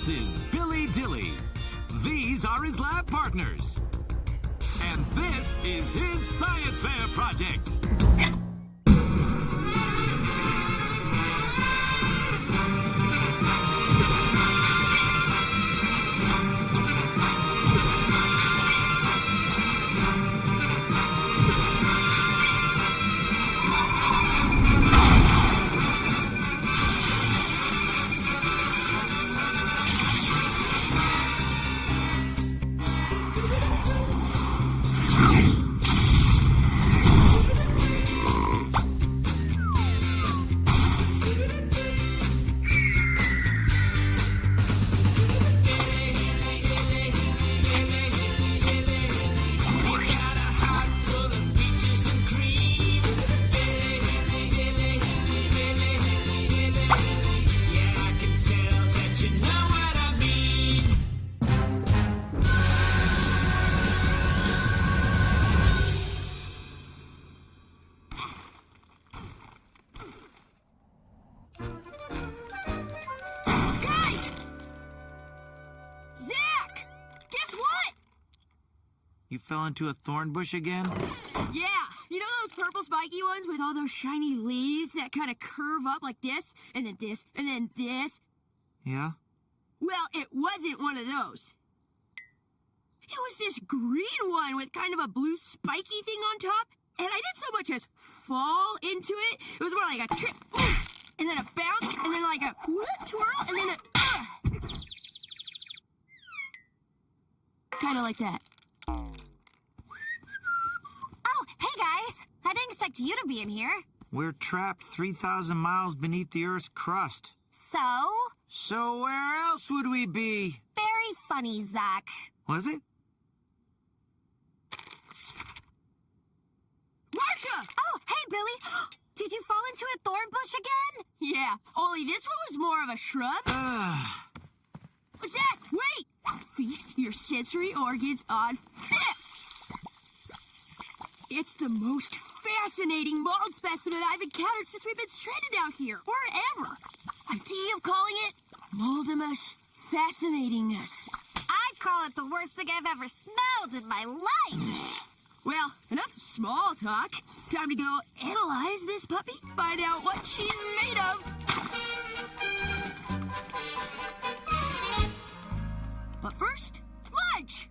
is Billy Dilley. These are his lab partners. And this is his science fair project. You fell into a thorn bush again? Yeah, you know those purple spiky ones with all those shiny leaves that kind of curve up like this, and then this, and then this? Yeah? Well, it wasn't one of those. It was this green one with kind of a blue spiky thing on top, and I didn't so much as fall into it. It was more like a trip, and then a bounce, and then like a whoop, twirl, and then a... Kind of like that. Oh, hey guys! I didn't expect you to be in here. We're trapped 3,000 miles beneath the Earth's crust. So? So where else would we be? Very funny, Zach. Was it? Marsha! Oh, hey, Billy! Did you fall into a thorn bush again? Yeah, only this one was more of a shrub. Zach, wait! Feast your sensory organs on this! It's the most fascinating mold specimen I've encountered since we've been stranded out here, or ever. I'm thinking of calling it Moldimus Fascinatingness. I'd call it the worst thing I've ever smelled in my life. Well, enough small talk. Time to go analyze this puppy, find out what she's made of. But first, lunch!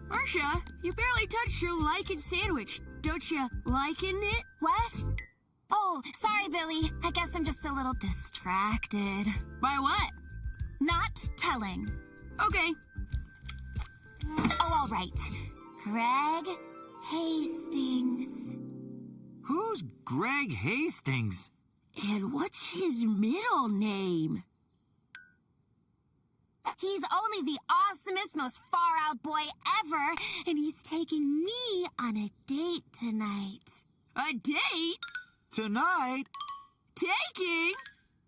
Marsha, you barely touched your lichen sandwich. Don't you liken it? What? Oh, sorry, Billy. I guess I'm just a little distracted. By what? Not telling. Okay. Oh, all right. Greg Hastings. Who's Greg Hastings? And what's his middle name? He's only the awesomest, most far-out boy ever, and he's taking me on a date tonight. A date? Tonight? Taking?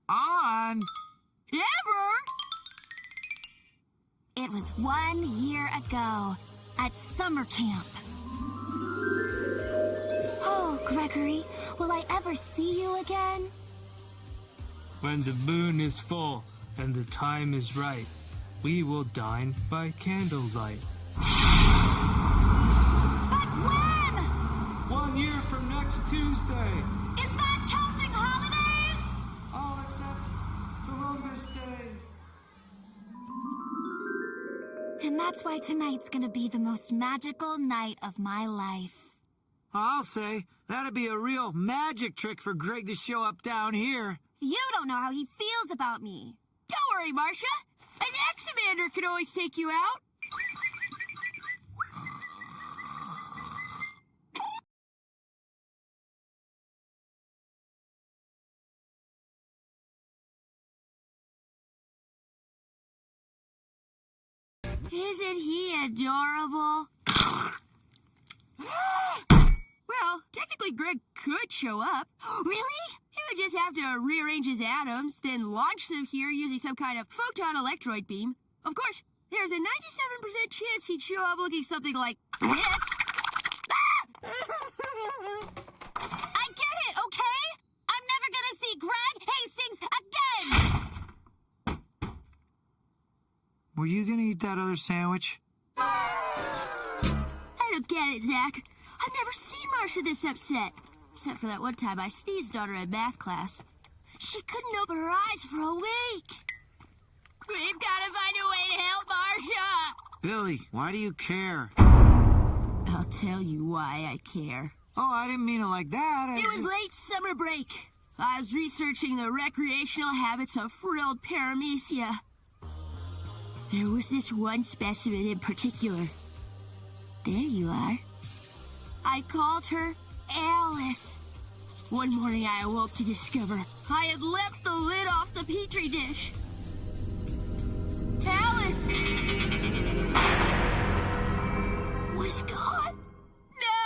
On? Ever? It was 1 year ago at summer camp. Oh, Gregory, will I ever see you again? When the moon is full and the time is right, we will dine by candlelight. But when? 1 year from next Tuesday. Is that counting holidays? All except Columbus Day. And that's why tonight's gonna be the most magical night of my life. I'll say, that'd be a real magic trick for Greg to show up down here. You don't know how he feels about me. Don't worry, Marsha. An X-Commander can always take you out. Isn't he adorable? Well, technically Greg could show up. Really? He would just have to rearrange his atoms, then launch them here using some kind of photon electroid beam. Of course, there's a 97% chance he'd show up looking something like this. I get it, okay? I'm never gonna see Greg Hastings again! were you gonna eat that other sandwich? I don't get it, Zach. I've never seen Marcia this upset. Except for that one time I sneezed on her in math class. She couldn't open her eyes for a week. We've got to find a way to help Marcia. Billy, why do you care? I'll tell you why I care. Oh, I didn't mean it like that. It was late summer break. I was researching the recreational habits of frilled paramecia. There was this one specimen in particular. There you are. I called her Alice. One morning I awoke to discover I had left the lid off the petri dish. Alice was gone. No!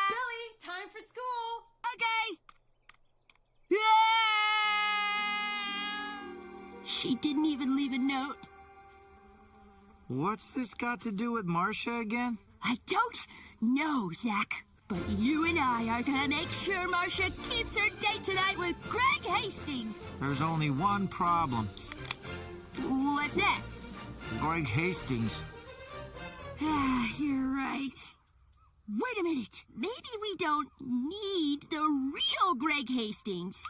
Billy, time for school. Okay. She didn't even leave a note. What's this got to do with Marcia again? I don't know, Zach. But you and I are gonna make sure Marcia keeps her date tonight with Greg Hastings. There's only one problem. What's that? Greg Hastings. You're right. Wait a minute. Maybe we don't need the real Greg Hastings.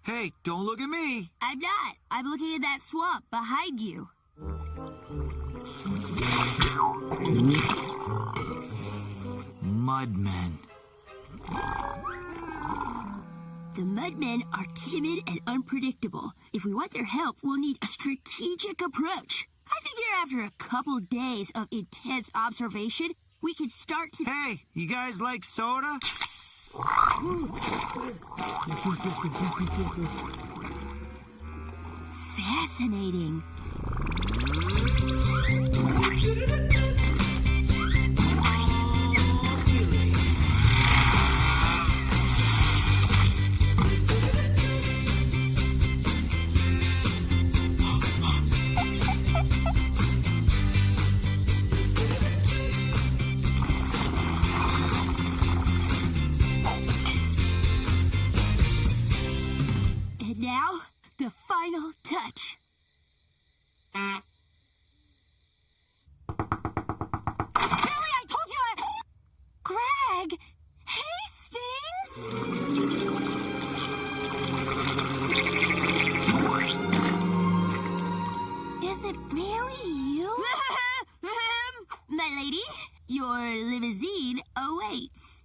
Hey, don't look at me. I'm not. I'm looking at that swamp behind you. Mudmen. The Mudmen are timid and unpredictable. If we want their help, we'll need a strategic approach. I figure after a couple days of intense observation, we can start to... Hey, you guys like soda? Fascinating. And now, the final touch. Billy, I told you Greg Hastings? Is it really you? My lady, your limousine awaits.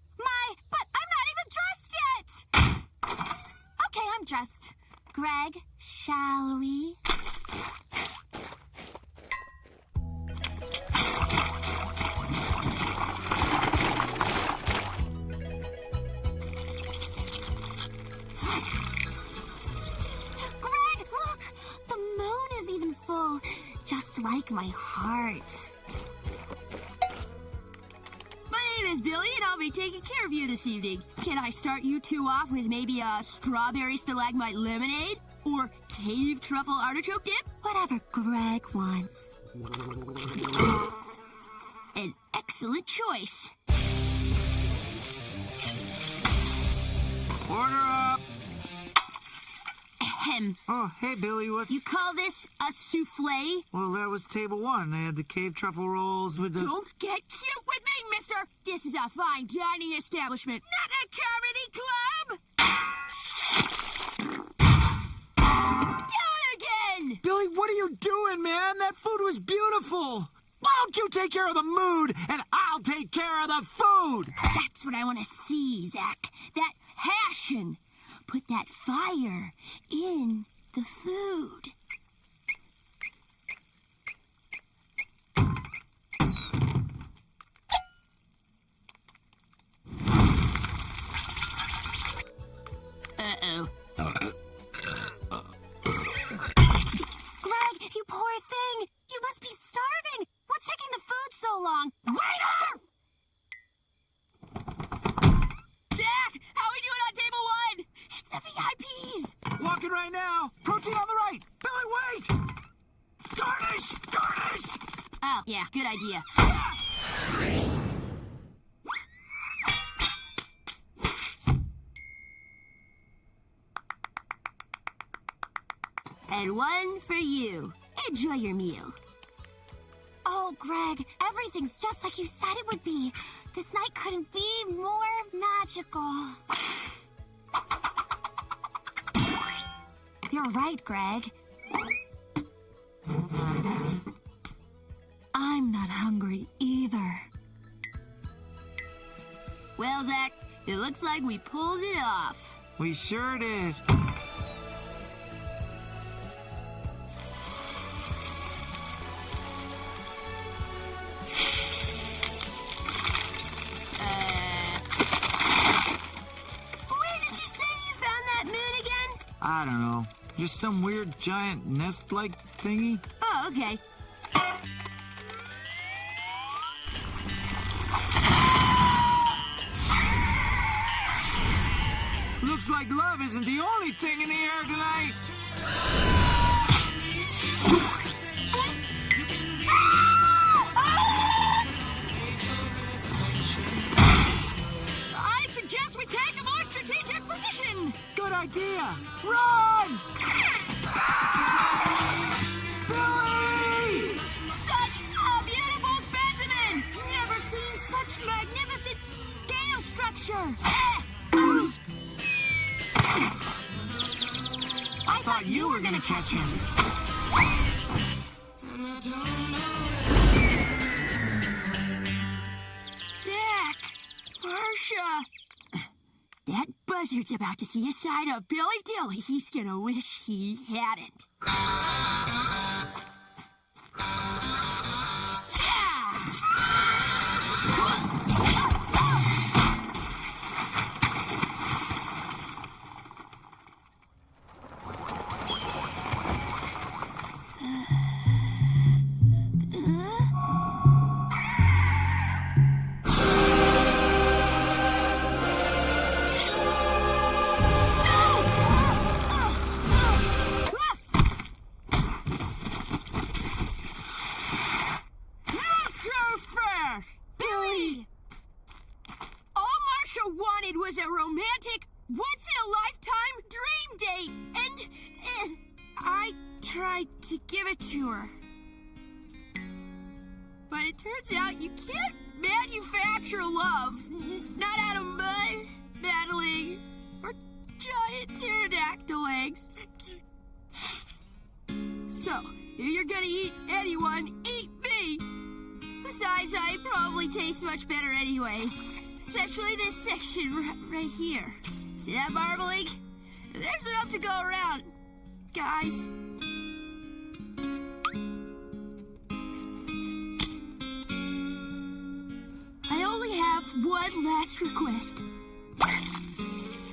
But I'm not even dressed yet! Okay, I'm dressed. Greg, shall we? Greg, look! The moon is even full, just like my heart. My name is Billy, and I'll be taking care of you this evening. Can I start you two off with maybe a strawberry stalagmite lemonade? Or cave truffle artichoke dip? Whatever Greg wants. An excellent choice. Order up. Ahem. Oh, hey, Billy, what's... You call this a souffle? Well, that was table one. They had the cave truffle rolls with the... Don't get cute with me, mister! This is a fine dining establishment, not a comedy club! Do it again! Billy, what are you doing, man? That food was beautiful. Why don't you take care of the mood, and I'll take care of the food? That's what I want to see, Zach. That passion. Put that fire in the food. Uh-oh. Greg, you poor thing! You must be starving! What's taking the food so long? Waiter! Zach, how are we doing on table one? It's the VIPs. Walking right now. Protein on the right. Billy, wait! Garnish! Garnish! Oh, yeah, good idea. And one for you. Enjoy your meal. Oh, Greg, everything's just like you said it would be. This night couldn't be more magical. You're right, Greg. I'm not hungry either. Well, Zach, it looks like we pulled it off. We sure did. Where did you say you found that moon again? I don't know. Just some weird giant nest-like thingy. Oh, okay. Looks like love isn't the only thing in the air tonight. I suggest we take a more strategic position. Good idea. Run! Billy! Such a beautiful specimen! Never seen such magnificent scale structure. I thought you were gonna catch him. Zach, Marcia. That buzzard's about to see a side of Billy Dilley he's gonna wish he hadn't. Was a romantic, once-in-a-lifetime dream date, and I tried to give it to her. But it turns out you can't manufacture love, not out of mud, battling, or giant pterodactyl eggs. So, if you're gonna eat anyone, eat me. Besides, I probably taste much better anyway. Especially this section right here. See that marbling? There's enough to go around, guys. I only have one last request.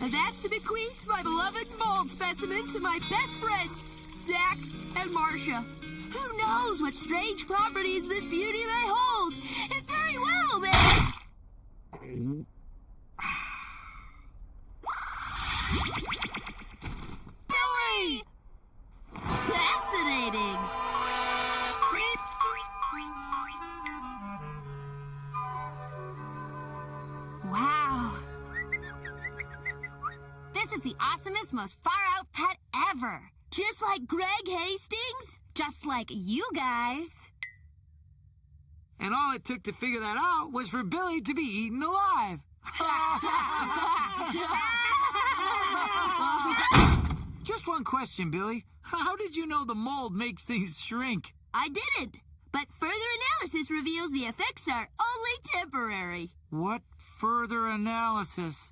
And that's to bequeath my beloved mold specimen to my best friends, Zach and Marcia. Who knows what strange properties this beauty may hold? It very well may... Billy! Fascinating! Wow. This is the awesomest, most far-out pet ever. Just like Greg Hastings? Just like you guys. And all it took to figure that out was for Billy to be eaten alive. Just one question, Billy. How did you know the mold makes things shrink? I didn't, but further analysis reveals the effects are only temporary. What further analysis?